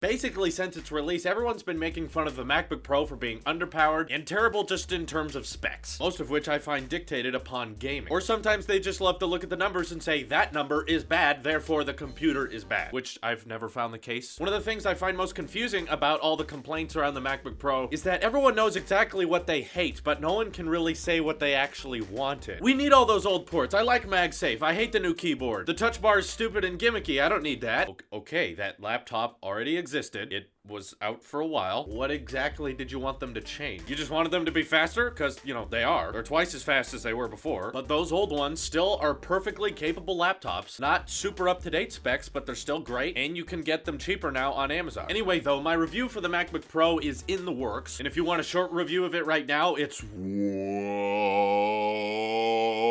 Basically, since its release, everyone's been making fun of the MacBook Pro for being underpowered and terrible just in terms of specs, most of which I find dictated upon gaming. Or sometimes they just love to look at the numbers and say, that number is bad, therefore the computer is bad, which I've never found the case. One of the things I find most confusing about all the complaints around the MacBook Pro is that everyone knows exactly what they hate, but no one can really say what they actually wanted. We need all those old ports. I like MagSafe. I hate the new keyboard. The touch bar is stupid and gimmicky. I don't need that. Okay, that laptop already existed. It was out for a while. What exactly did you want them to change? You just wanted them to be faster? Because, you know, they are. They're twice as fast as they were before. But those old ones still are perfectly capable laptops. Not super up-to-date specs, but they're still great, and you can get them cheaper now on Amazon. Anyway, though, my review for the MacBook Pro is in the works, and if you want a short review of it right now, it's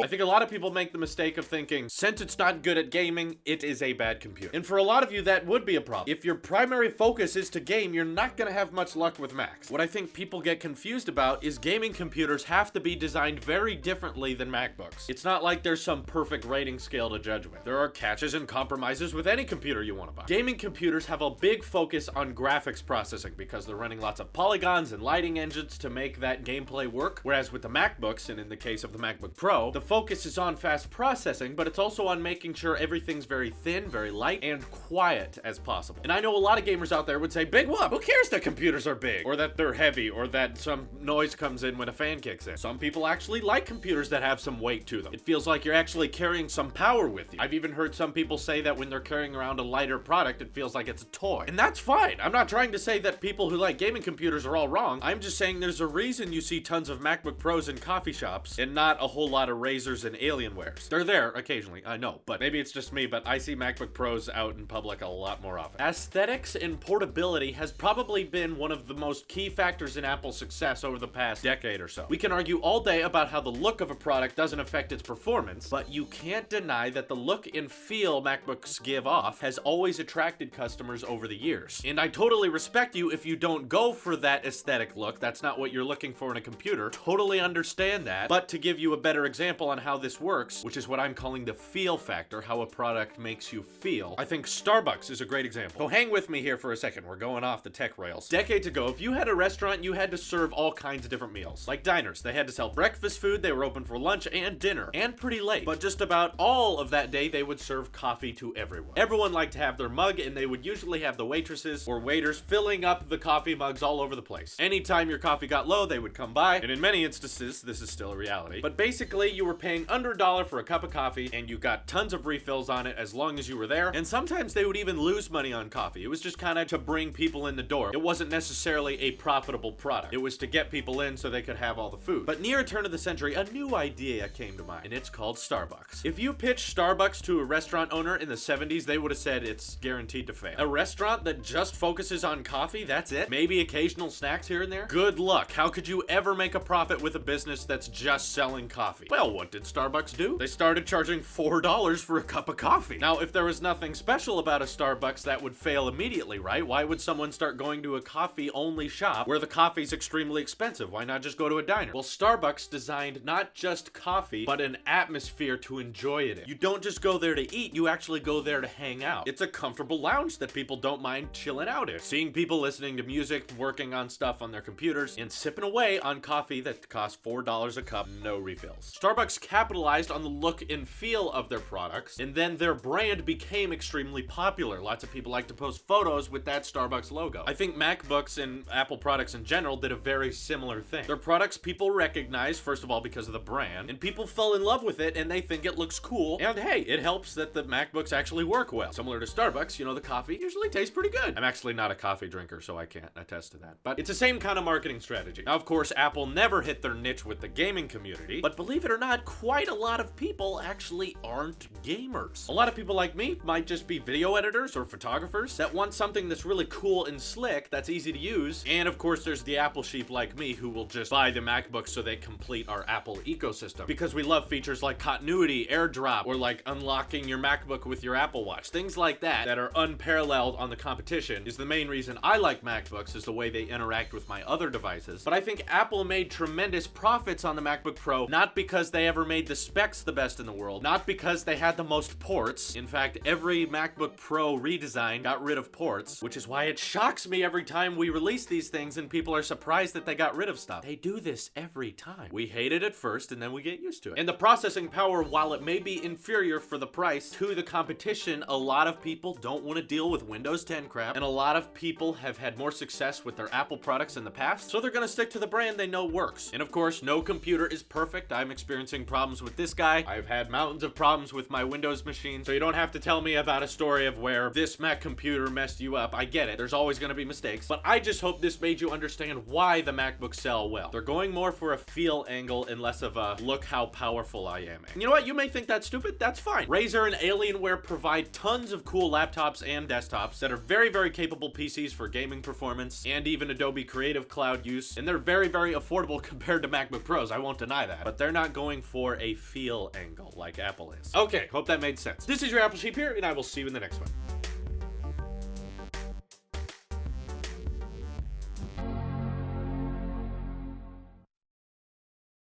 I think a lot of people make the mistake of thinking, since it's not good at gaming, it is a bad computer. And for a lot of you, that would be a problem. If your primary focus is to game, you're not gonna have much luck with Macs. What I think people get confused about is gaming computers have to be designed very differently than MacBooks. It's not like there's some perfect rating scale to judge with. There are catches and compromises with any computer you want to buy. Gaming computers have a big focus on graphics processing because they're running lots of polygons and lighting engines to make that gameplay work, whereas with the MacBooks, and in the case of the MacBook Pro, the focus is on fast processing, but it's also on making sure everything's very thin, very light, and quiet as possible. And I know a lot of gamers out there would say, big whoop, who cares that computers are big, or that they're heavy, or that some noise comes in when a fan kicks in. Some people actually like computers that have some weight to them. It feels like you're actually carrying some power with you. I've even heard some people say that when they're carrying around a lighter product, it feels like it's a toy. And that's fine. I'm not trying to say that people who like gaming computers are all wrong. I'm just saying there's a reason you see tons of MacBook Pros in coffee shops and not a whole lot of Razers and Alienwares. They're there occasionally, I know, but maybe it's just me, but I see MacBook Pros out in public a lot more often. Aesthetics and portability has probably been one of the most key factors in Apple's success over the past decade or so. We can argue all day about how the look of a product doesn't affect its performance, but you can't deny that the look and feel MacBooks give off has always attracted customers over the years. And I totally respect you if you don't go for that aesthetic look. That's not what you're looking for in a computer. Totally understand that. But to give you a better example on how this works, which is what I'm calling the feel factor, how a product makes you feel, I think Starbucks is a great example. So hang with me here for a second. We're going off the tech rails. Decades ago, if you had a restaurant, you had to serve all kinds of different meals. Like diners, they had to sell breakfast food, they were open for lunch and dinner, and pretty late. But just about all of that day, they would serve coffee to everyone. Everyone liked to have their mug, and they would usually have the waitresses or waiters filling up the coffee mugs all over the place. Anytime your coffee got low, they would come by, and in many instances, this is still a reality. But basically, you were paying under $1 for a cup of coffee, and you got tons of refills on it as long as you were there, and sometimes they would even lose money on coffee. It was just kind of to bring people in the door. It wasn't necessarily a profitable product. It was to get people in so they could have all the food. But near turn of the century, a new idea came to mind, and it's called Starbucks. If you pitched Starbucks to a restaurant owner in the 70s, they would have said it's guaranteed to fail. A restaurant that just focuses on coffee, that's it? Maybe occasional snacks here and there? Good luck. How could you ever make a profit with a business that's just selling coffee? Well, what did Starbucks do? They started charging $4 for a cup of coffee. Now, if there was nothing special about a Starbucks, that would fail immediately, right? Why would someone start going to a coffee-only shop where the coffee's extremely expensive? Why not just go to a diner? Well, Starbucks designed not just coffee, but an atmosphere to enjoy it in. You don't just go there to eat, you actually go there to hang out. It's a comfortable lounge that people don't mind chilling out in. Seeing people listening to music, working on stuff on their computers, and sipping away on coffee that costs $4 a cup, no refills. Starbucks capitalized on the look and feel of their products, and then their brand became extremely popular. Lots of people like to post photos with that Starbucks logo. I think MacBooks and Apple products in general did a very similar thing. Their products people recognize, first of all, because of the brand, and people fell in love with it and they think it looks cool, and hey, it helps that the MacBooks actually work well. Similar to Starbucks, you know, the coffee usually tastes pretty good. I'm actually not a coffee drinker, so I can't attest to that, but it's the same kind of marketing strategy. Now, of course, Apple never hit their niche with the gaming community, but believe it or not, quite a lot of people actually aren't gamers. A lot of people like me might just be video editors or photographers that want something that's really cool and slick, that's easy to use, and of course there's the Apple sheep like me who will just buy the MacBook so they complete our Apple ecosystem, because we love features like continuity, AirDrop, or like unlocking your MacBook with your Apple Watch. Things like that are unparalleled on the competition is the main reason I like MacBooks, is the way they interact with my other devices. But I think Apple made tremendous profits on the MacBook Pro, not because they ever never made the specs the best in the world, not because they had the most ports. In fact, every MacBook Pro redesign got rid of ports, which is why it shocks me every time we release these things and people are surprised that they got rid of stuff. They do this every time. We hate it at first and then we get used to it. And the processing power, while it may be inferior for the price to the competition, a lot of people don't want to deal with Windows 10 crap, and a lot of people have had more success with their Apple products in the past, so they're gonna stick to the brand they know works. And of course, no computer is perfect. I'm experiencing problems with this guy. I've had mountains of problems with my Windows machine, so you don't have to tell me about a story of where this Mac computer messed you up. I get it. There's always gonna be mistakes, but I just hope this made you understand why the MacBooks sell well. They're going more for a feel angle and less of a look how powerful I am. And you know what? You may think that's stupid. That's fine. Razer and Alienware provide tons of cool laptops and desktops that are very, very capable PCs for gaming performance and even Adobe Creative Cloud use. And they're very, very affordable compared to MacBook Pros. I won't deny that. But they're not going for a feel angle like Apple is. Okay, hope that made sense. This is your Apple Sheep here, and I will see you in the next one.